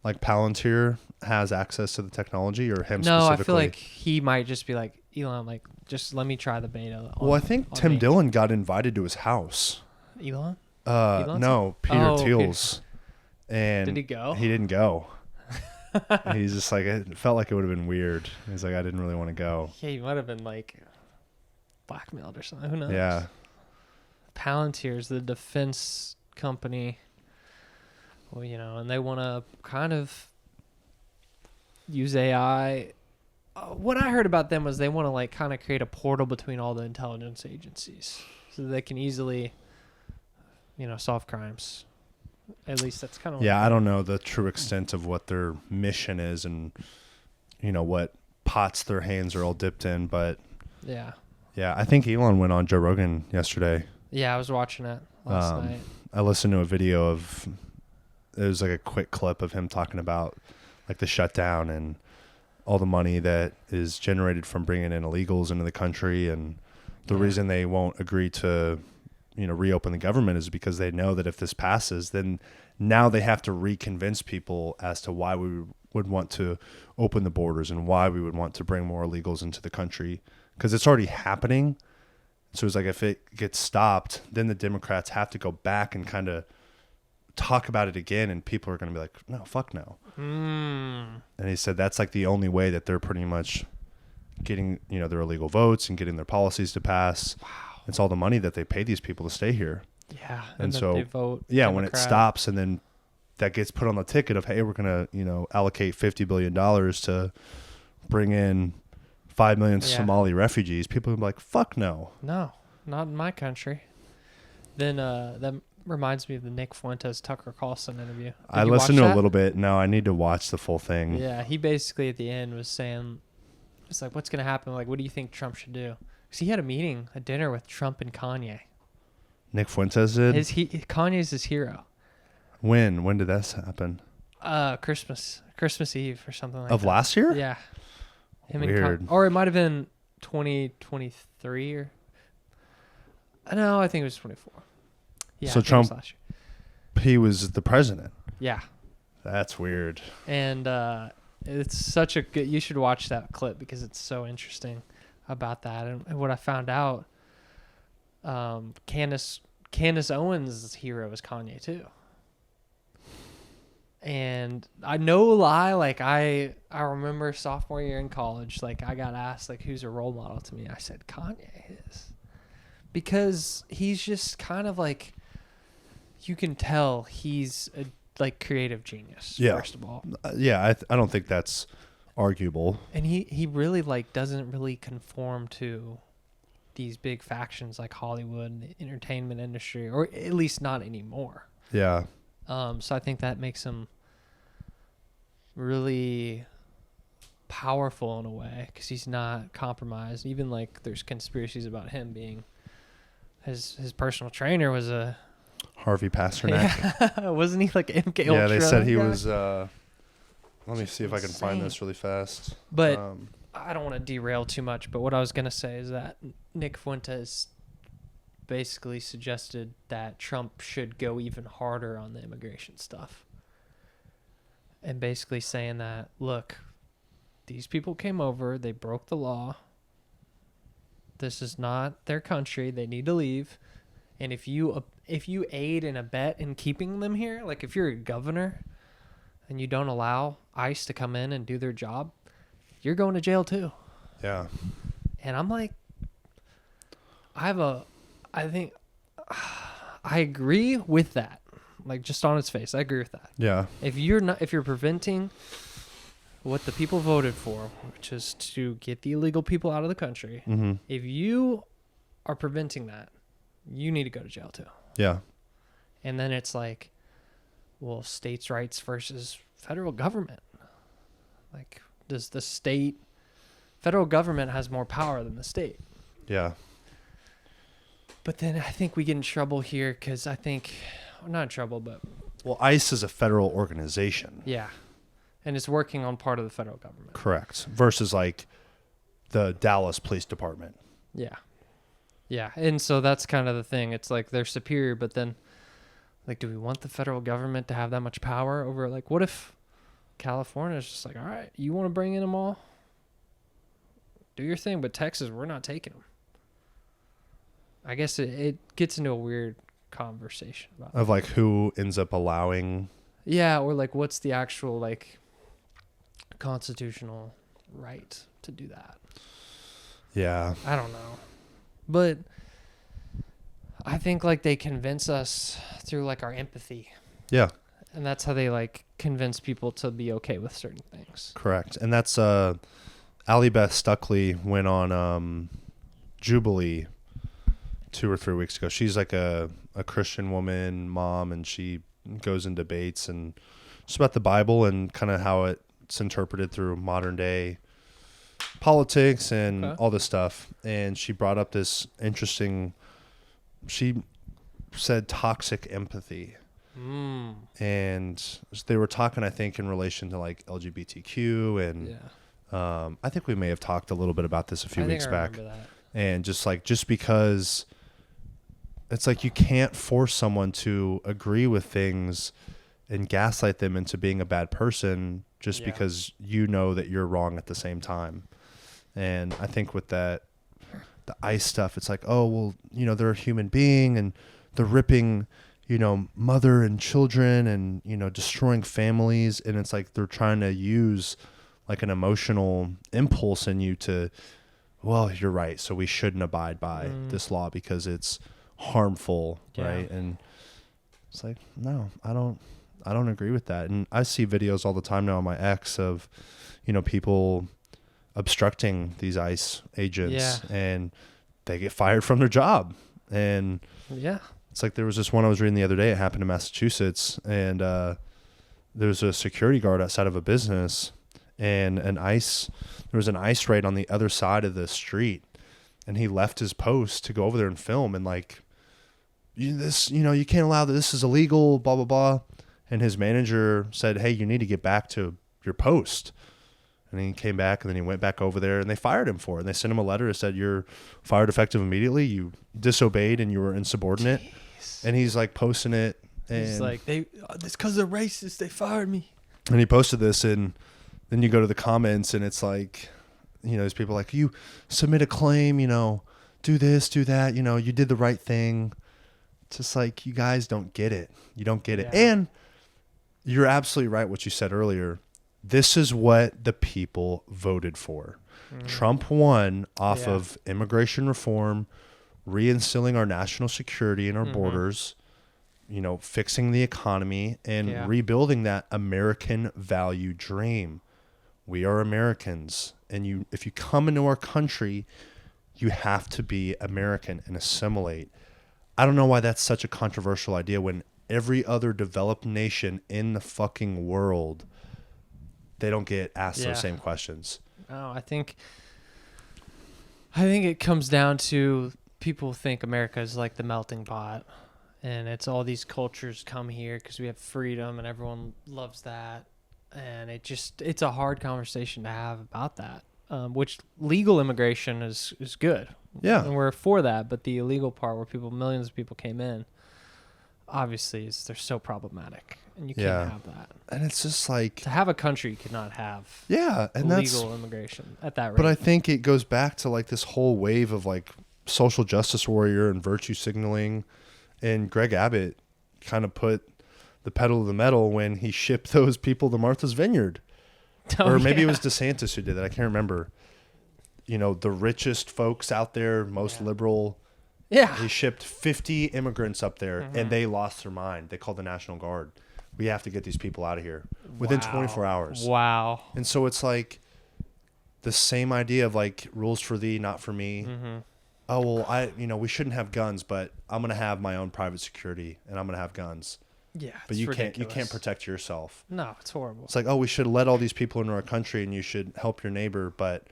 Like Palantir has access to the technology, or him No, specifically? I feel like he might just be like, Elon, like, just let me try the beta. Well, I think Tim Dillon got invited to his house. Elon? No, Peter Thiel's. And did he go? He didn't go. He's just like, it felt like it would have been weird. He's like, I didn't really want to go. Yeah, he might have been like blackmailed or something. Who knows? Yeah. Palantir's the defense company. Well, you know, and they want to kind of use AI. What I heard about them was they want to like kind of create a portal between all the intelligence agencies so that they can easily, you know, solve crimes. At least that's kind of. Yeah, I don't know the true extent of what their mission is and, you know, what pots their hands are all dipped in. But yeah. Yeah, I think Elon went on Joe Rogan yesterday. Yeah, I was watching it last night. I listened to a video of, it was like a quick clip of him talking about like the shutdown and all the money that is generated from bringing in illegals into the country. And the reason they won't agree to, you know, reopen the government is because they know that if this passes, then now they have to reconvince people as to why we would want to open the borders and why we would want to bring more illegals into the country, because it's already happening. So it's like, if it gets stopped, then the Democrats have to go back and kind of talk about it again, and people are going to be like, no, fuck no. And he said that's like the only way that they're pretty much getting, you know, their illegal votes and getting their policies to pass. Wow. It's all the money that they pay these people to stay here. Yeah. And so they vote yeah, Democrat. when it stops and then that gets put on the ticket of, hey, we're going to, you know, allocate $50 billion to bring in 5 million Somali refugees, people will be like, fuck no. No, not in my country. Then that reminds me of the Nick Fuentes Tucker Carlson interview. I listened to a little bit. No, I need to watch the full thing. Yeah, he basically at the end was saying, it's like, what's going to happen? Like, what do you think Trump should do? Because he had a dinner with Trump and Kanye. Nick Fuentes did? Kanye's his hero. When did that happen? Christmas Eve or something like of that. Last year? Yeah. Weird. Or it might have been 2023 or no, I think it was 24. Yeah. So Trump, last year. He was the president. Yeah. That's weird. And it's such a good. You should watch that clip because it's so interesting about that. And what I found out, Candace Owens' hero is Kanye too. And I no lie, like I remember sophomore year in college, like I got asked like who's a role model to me. I said Kanye is, because he's just kind of like, you can tell he's a like creative genius. Yeah. First of all. Yeah, I don't think that's arguable. And he really like doesn't really conform to these big factions like Hollywood and the entertainment industry, or at least not anymore. Yeah. So I think that makes him really powerful in a way because he's not compromised. Even like there's conspiracies about him being his personal trainer was a Harvey Pasternak. Yeah. Wasn't he like MK Ultra? Yeah, they said he guy? was. Let me see if I can find this really fast. But I don't want to derail too much. But what I was gonna say is that Nick Fuentes basically suggested that Trump should go even harder on the immigration stuff, and basically saying that, look, these people came over, they broke the law. This is not their country. They need to leave. And if you aid and abet in keeping them here, like if you're a governor and you don't allow ICE to come in and do their job, you're going to jail too. Yeah. And I'm like, I think I agree with that. Like, just on its face, I agree with that. Yeah. If you're preventing what the people voted for, which is to get the illegal people out of the country, if you are preventing that, you need to go to jail too. Yeah. And then it's like, well, states' rights versus federal government. Like, does the federal government has more power than the state? Yeah. But then I think we get in trouble here because not in trouble, but. Well, ICE is a federal organization. Yeah. And it's working on part of the federal government. Correct. Versus like the Dallas Police Department. Yeah. Yeah. And so that's kind of the thing. It's like they're superior, but then, like, do we want the federal government to have that much power over, like, what if California is just like, all right, you want to bring in them all? Do your thing, but Texas, we're not taking them. I guess it gets into a weird conversation about Of like who ends up allowing. Yeah, or like what's the actual like constitutional right to do that? Yeah. I don't know. But I think like they convince us through like our empathy. Yeah. And that's how they like convince people to be okay with certain things. Correct. And that's Allie Beth Stuckley went on Jubilee 2 or 3 weeks ago. She's like a Christian woman, mom, and she goes in debates and just about the Bible and kind of how it's interpreted through modern day politics and all this stuff. And she brought up this interesting, she said toxic empathy. And they were talking, I think, in relation to like LGBTQ and I think we may have talked a little bit about this a few weeks back. And just because it's like you can't force someone to agree with things and gaslight them into being a bad person just because you know that you're wrong at the same time. And I think with that, the ICE stuff, it's like, oh, well, you know, they're a human being and they're ripping, you know, mother and children and, you know, destroying families. And it's like they're trying to use like an emotional impulse in you to, well, you're right, so we shouldn't abide by this law because it's harmful, right? And it's like, no, I don't agree with that. And I see videos all the time now on my X of, you know, people obstructing these ICE agents and they get fired from their job. And it's like there was this one I was reading the other day. It happened in Massachusetts, and there was a security guard outside of a business, and there was an ICE raid on the other side of the street, and he left his post to go over there and film, and like, you can't allow that, this is illegal, blah, blah, blah. And his manager said, hey, you need to get back to your post. And he came back, and then he went back over there, and they fired him for it. And they sent him a letter that said, you're fired effective immediately. You disobeyed, and you were insubordinate. Jeez. And he's like posting it. And he's like, it's because they're racist. They fired me. And he posted this, and then you go to the comments, and it's like, you know, there's people like, you submit a claim, you know, do this, do that, you know, you did the right thing. It's just like, you guys don't get it. You don't get it. And you're absolutely right what you said earlier. This is what the people voted for. Trump won off of immigration reform, reinstilling our national security in our borders, you know, fixing the economy and rebuilding that American value dream. We are Americans, and if you come into our country, you have to be American and assimilate. I don't know why that's such a controversial idea when every other developed nation in the fucking world, they don't get asked those same questions. Oh, I think it comes down to people think America is like the melting pot, and it's all these cultures come here because we have freedom and everyone loves that. And it's a hard conversation to have about that, which legal immigration is good. Yeah. And we're for that. But the illegal part where millions of people came in, obviously they're so problematic, and you can't have that. And it's just like, to have a country, you cannot have and illegal immigration at that rate. But I think it goes back to like this whole wave of like social justice warrior and virtue signaling. And Greg Abbott kind of put the pedal to the metal when he shipped those people to Martha's Vineyard. Or maybe it was DeSantis who did that. I can't remember. You know, the richest folks out there, most liberal. Yeah. He shipped 50 immigrants up there, and they lost their mind. They called the National Guard. We have to get these people out of here within 24 hours. Wow. And so it's like the same idea of like rules for thee, not for me. Mm-hmm. Oh, well, we shouldn't have guns, but I'm going to have my own private security and I'm going to have guns. Yeah. But you can't protect yourself. No, it's horrible. It's like, oh, we should let all these people into our country and you should help your neighbor, but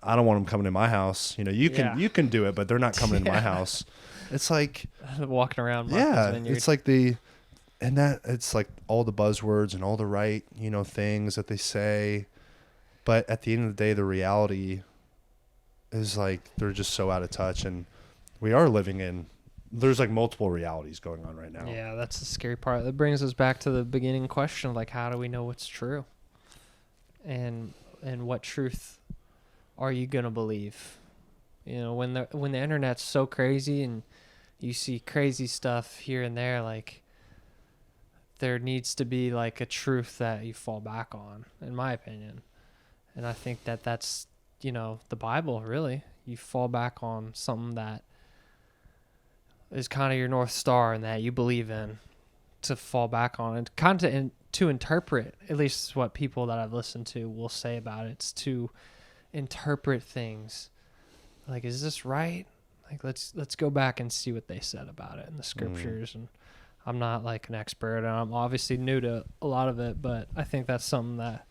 I don't want them coming to my house. You can do it, but they're not coming into my house. It's like walking around Martha's Vineyard. It's like it's like all the buzzwords and all the right, things that they say. But at the end of the day, the reality is like they're just so out of touch, and we are living in there's like multiple realities going on right now. Yeah, that's the scary part. That brings us back to the beginning question, like how do we know what's true? And what truth are you going to believe? When the internet's so crazy and you see crazy stuff here and there, like there needs to be like a truth that you fall back on, in my opinion. And I think that's the Bible, really. You fall back on something that is kind of your North Star and that you believe in, to fall back on and kind of to interpret, at least what people that I've listened to will say about it. It's to interpret things. Like, is this right? Like, let's go back and see what they said about it in the scriptures. And I'm not like an expert, and I'm obviously new to a lot of it, but I think that's something that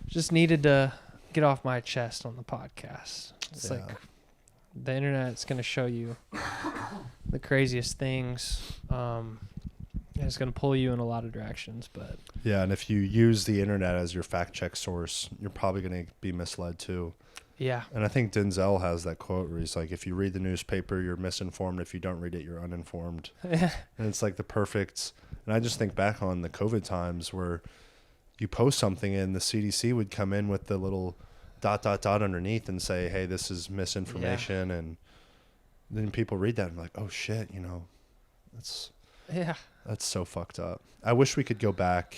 just needed to get off my chest on the podcast. It's like the internet's going to show you the craziest things. And it's going to pull you in a lot of directions, but yeah. And if you use the internet as your fact check source, you're probably going to be misled too. Yeah. And I think Denzel has that quote where he's like, if you read the newspaper, you're misinformed. If you don't read it, you're uninformed. And it's like the perfect. And I just think back on the COVID times where you post something and the CDC would come in with the little ... underneath and say, hey, this is misinformation. Yeah. And then people read that and be like, oh shit, that's so fucked up. I wish we could go back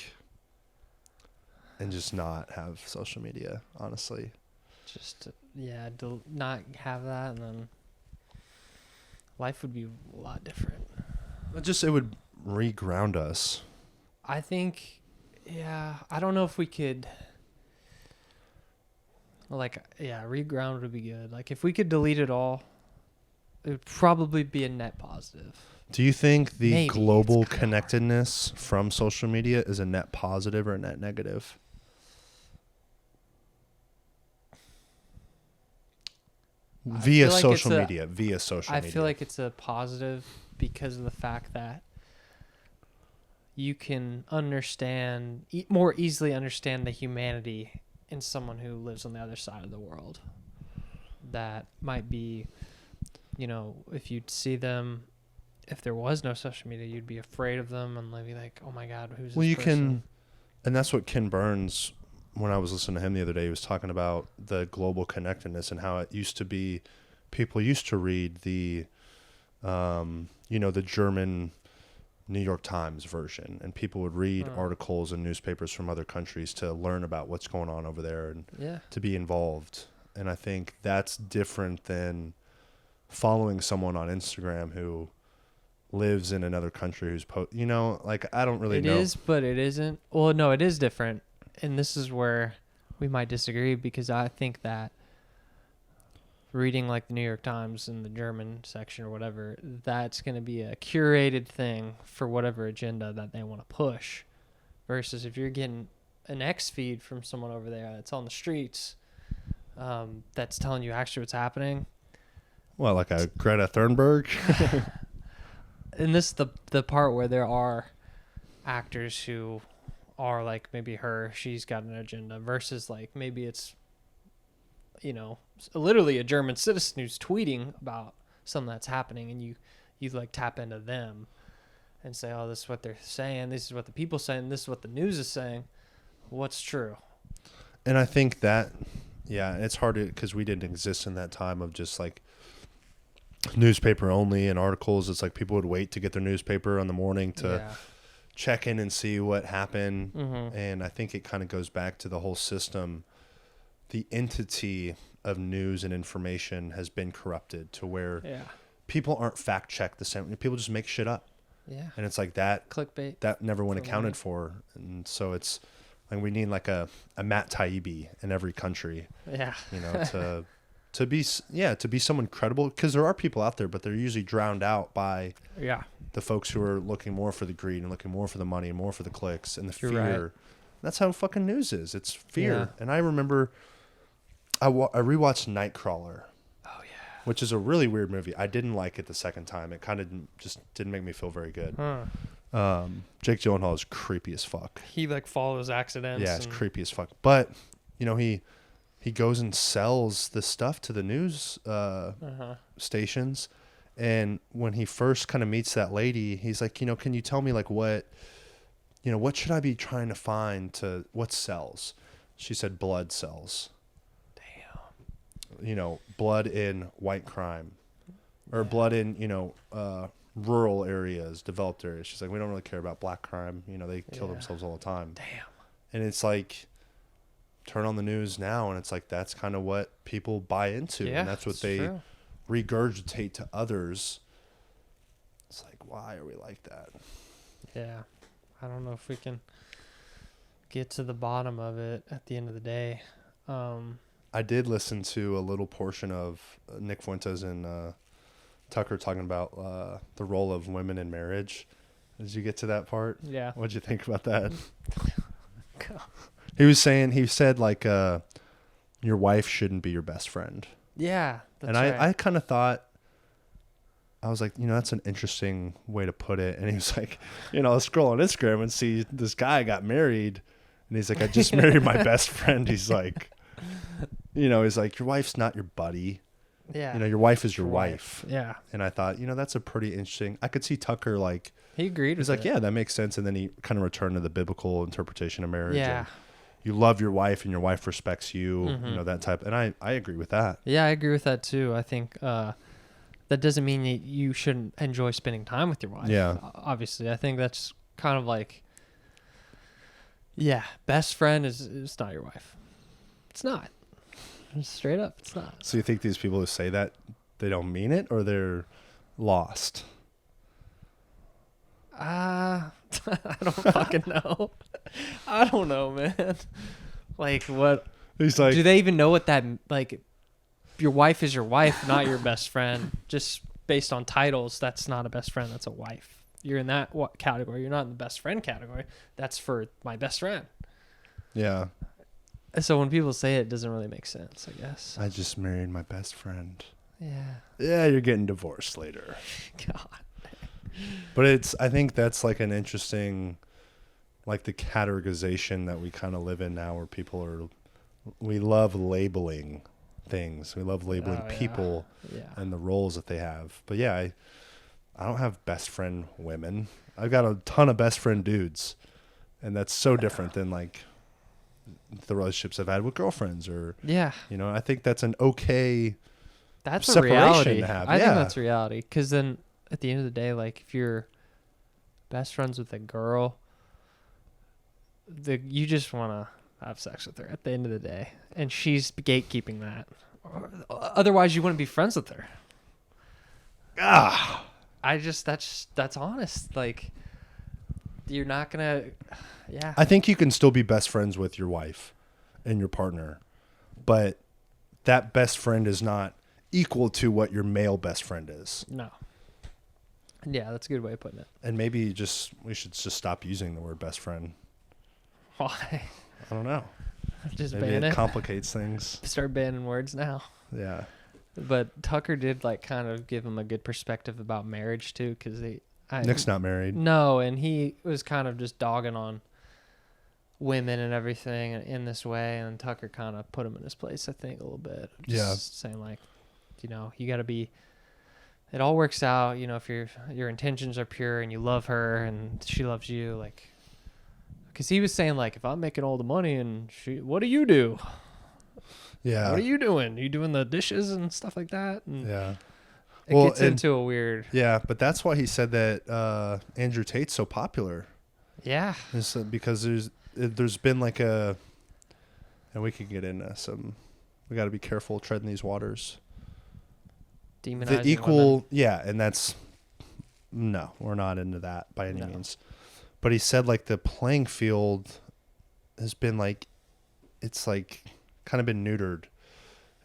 and just not have social media, honestly. Just not have that, and then life would be a lot different. It would reground us. I think, I don't know if we could, reground would be good. Like, if we could delete it all, it would probably be a net positive. Do you think the global connectedness from social media is a net positive or a net negative? Via social media. I feel like it's a positive because of the fact that you can more easily understand the humanity in someone who lives on the other side of the world. That might be, if you'd see them, if there was no social media, you'd be afraid of them and be like, oh my God, who's this person? And that's what Ken Burns, when I was listening to him the other day, he was talking about the global connectedness and how it used to be, people used to read the, the German New York Times version, and people would read articles and newspapers from other countries to learn about what's going on over there and to be involved. And I think that's different than following someone on Instagram who lives in another country who's I don't really know. It is, but it isn't. Well, no, it is different. And this is where we might disagree, because I think that reading like the New York Times in the German section or whatever, that's going to be a curated thing for whatever agenda that they want to push. Versus if you're getting an X feed from someone over there that's on the streets, that's telling you actually what's happening. Well, like a Greta Thunberg? and this is the part where there are actors who are like maybe she's got an agenda versus like maybe it's, literally a German citizen who's tweeting about something that's happening, and you like tap into them and say, oh, this is what they're saying, this is what the people saying, this is what the news is saying, what's true? And I think that, yeah, it's hard because we didn't exist in that time of just like newspaper only and articles. It's like people would wait to get their newspaper in the morning to check in and see what happened. Mm-hmm. And I think it kind of goes back to the whole system. The entity of news and information has been corrupted to where people aren't fact checked the same. People just make shit up. Yeah. And it's like that clickbait that never went accounted for. And so it's like we need like a Matt Taibbi in every country. Yeah. To be someone credible, because there are people out there, but they're usually drowned out by the folks who are looking more for the greed and looking more for the money and more for the clicks and the fear. Right. That's how fucking news is. It's fear. Yeah. And I remember I rewatched Nightcrawler. Oh yeah. Which is a really weird movie. I didn't like it the second time. It kind of just didn't make me feel very good. Jake Gyllenhaal is creepy as fuck. He like follows accidents. Yeah, it's creepy as fuck. But he goes and sells the stuff to the news stations. And when he first kind of meets that lady, he's like, can you tell me like what should I be trying to find to what sells? She said blood sells. Damn. Blood in white crime or blood in, rural areas, developed areas. She's like, we don't really care about black crime. They kill themselves all the time. Damn. And it's like, turn on the news now, and it's like that's kind of what people buy into, and that's what they regurgitate to others. It's like, why are we like that? Yeah, I don't know if we can get to the bottom of it at the end of the day. I did listen to a little portion of Nick Fuentes and Tucker talking about the role of women in marriage. Did you get to that part? Yeah. What'd you think about that? He said like, your wife shouldn't be your best friend. Yeah. And I kind of thought, I was like, that's an interesting way to put it. And he was like, I'll scroll on Instagram and see this guy got married. And he's like, I just married my best friend. He's like, he's like, your wife's not your buddy. Yeah. Your wife is your wife. Yeah. And I thought, that's a pretty interesting, I could see Tucker like, he agreed with it. He's like, yeah, that makes sense. And then he kind of returned to the biblical interpretation of marriage. Yeah. And you love your wife and your wife respects you, that type. And I agree with that. Yeah, I agree with that too. I think that doesn't mean that you shouldn't enjoy spending time with your wife. Yeah. Obviously, I think that's kind of like, best friend is not your wife. It's not. Straight up, it's not. So you think these people who say that, they don't mean it, or they're lost? I don't fucking know. I don't know, man. Like what? He's like, do they even know what that like? Your wife is your wife, not your best friend. Just based on titles, that's not a best friend. That's a wife. You're in that category. You're not in the best friend category. That's for my best friend. Yeah. So when people say it doesn't really make sense, I guess. I just married my best friend. Yeah. Yeah, you're getting divorced later. God. But I think that's like an interesting, like the categorization that we kind of live in now, where we love labeling things. We love labeling people and the roles that they have. But yeah, I don't have best friend women. I've got a ton of best friend dudes. And that's so different than like the relationships I've had with girlfriends or, I think that's an okay that's a reality to have. I think that's a reality. Because then at the end of the day, like if you're best friends with a girl, you just want to have sex with her at the end of the day. And she's gatekeeping that. Otherwise, you wouldn't be friends with her. That's honest. Like, you're not going to, I think you can still be best friends with your wife and your partner, but that best friend is not equal to what your male best friend is. No. Yeah, that's a good way of putting it. And maybe we should just stop using the word best friend. Why? I don't know. Just maybe ban it. Complicates things. Start banning words now. Yeah. But Tucker did like kind of give him a good perspective about marriage too, because Nick's not married. No, and he was kind of just dogging on women and everything in this way, and Tucker kind of put him in his place, I think, a little bit. Just saying, like, you know, you got to be, it all works out, you know, if your intentions are pure and you love her and she loves you, like, because he was saying, like, if I'm making all the money and what do you do? Yeah. What are you doing? You doing the dishes and stuff like that? And yeah. It gets into a weird. Yeah, but that's why he said that Andrew Tate's so popular. Yeah. It's, because there's been like and we could get into some, we got to be careful treading these waters. Demonizing the equal, women. Yeah, and no, we're not into that by any means. But he said like the playing field has been like, it's like kind of been neutered.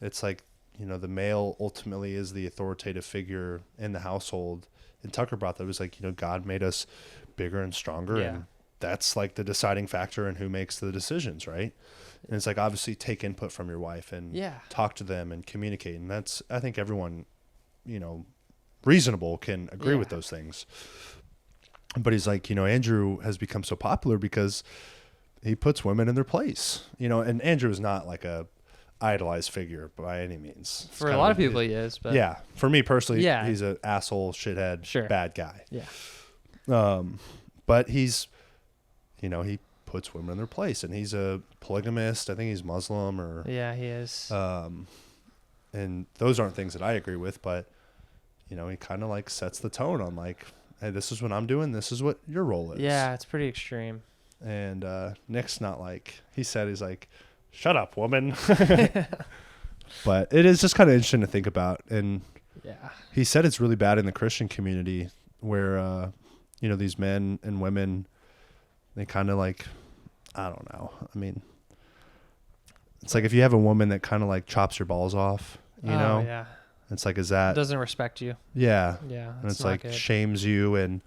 It's like, you know, the male ultimately is the authoritative figure in the household. And Tucker brought that. It was like, you know, God made us bigger and stronger. Yeah. And that's like the deciding factor in who makes the decisions, right? And it's like, obviously take input from your wife and talk to them and communicate. And that's, I think everyone, you know, reasonable can agree with those things. But he's like, you know, Andrew has become so popular because he puts women in their place, you know, and Andrew is not like a idolized figure by any means. For a lot of people he is, but yeah, for me personally, he's an asshole, shithead, bad guy. Yeah. But he's, you know, he puts women in their place, and he's a polygamist. I think he's Muslim or he is. And those aren't things that I agree with, but you know, he kind of like sets the tone on like, hey, this is what I'm doing. This is what your role is. Yeah, it's pretty extreme. And Nick's not like, he's like, shut up, woman. But it is just kind of interesting to think about. And he said it's really bad in the Christian community where, you know, these men and women, they kind of like, I don't know. I mean, it's like if you have a woman that kind of like chops your balls off, you know? Yeah. It's like, is that... Doesn't respect you. Yeah. Yeah. And it's like shames you and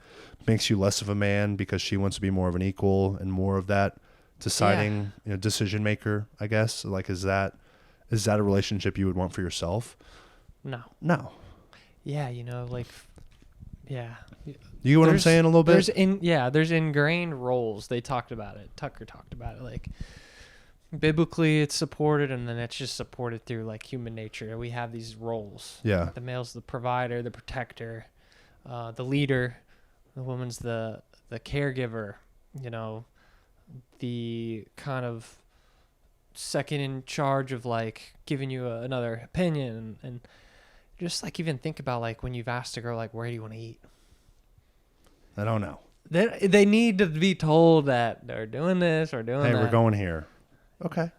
makes you less of a man because she wants to be more of an equal and more of that deciding, you know, decision maker, I guess. Like, is that a relationship you would want for yourself? No. Yeah, you know, like, yeah. You get what I'm saying a little bit? There's ingrained roles. They talked about it. Tucker talked about it. Like, biblically it's supported, and then it's just supported through like human nature. We have these roles. Yeah. The male's the provider, the protector, the leader. The woman's the caregiver, you know, the kind of second in charge of like giving you another opinion. And just like even think about like when you've asked a girl, like, where do you want to eat? I don't know. They need to be told that they're doing this or doing that. Hey, we're going here. Okay.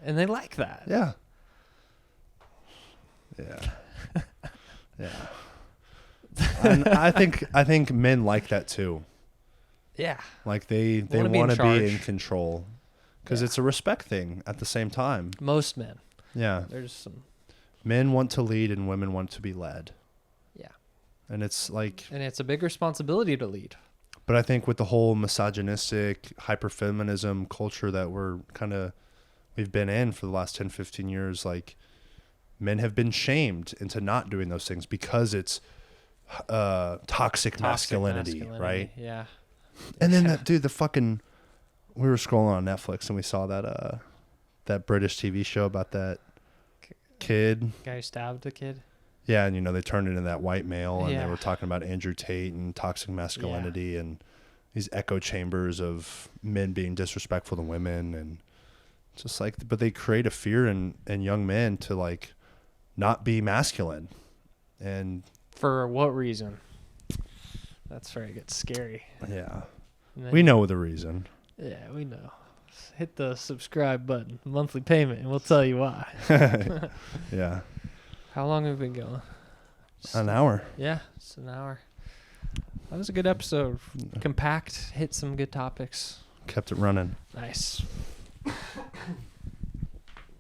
And they like that. Yeah. Yeah. Yeah. And I think men like that too. Yeah. Like they want to be in control because it's a respect thing at the same time. Most men. Yeah. There's some men want to lead and women want to be led. Yeah. And it's like, and it's a big responsibility to lead. But I think with the whole misogynistic hyperfeminism culture that we've been in for the last 10, 15 years, like men have been shamed into not doing those things because it's toxic masculinity, right? Yeah. And then we were scrolling on Netflix and we saw that British TV show about that kid. Guy who stabbed a kid. Yeah, and you know, they turned into that white male and they were talking about Andrew Tate and toxic masculinity and these echo chambers of men being disrespectful to women, and just like, but they create a fear in young men to like not be masculine. And for what reason? That's where it gets scary. Yeah. We know the reason. Yeah, we know. Hit the subscribe button, monthly payment, and we'll tell you why. Yeah. How long have we been going? An hour. Yeah, it's an hour. That was a good episode. Compact, hit some good topics. Kept it running. Nice.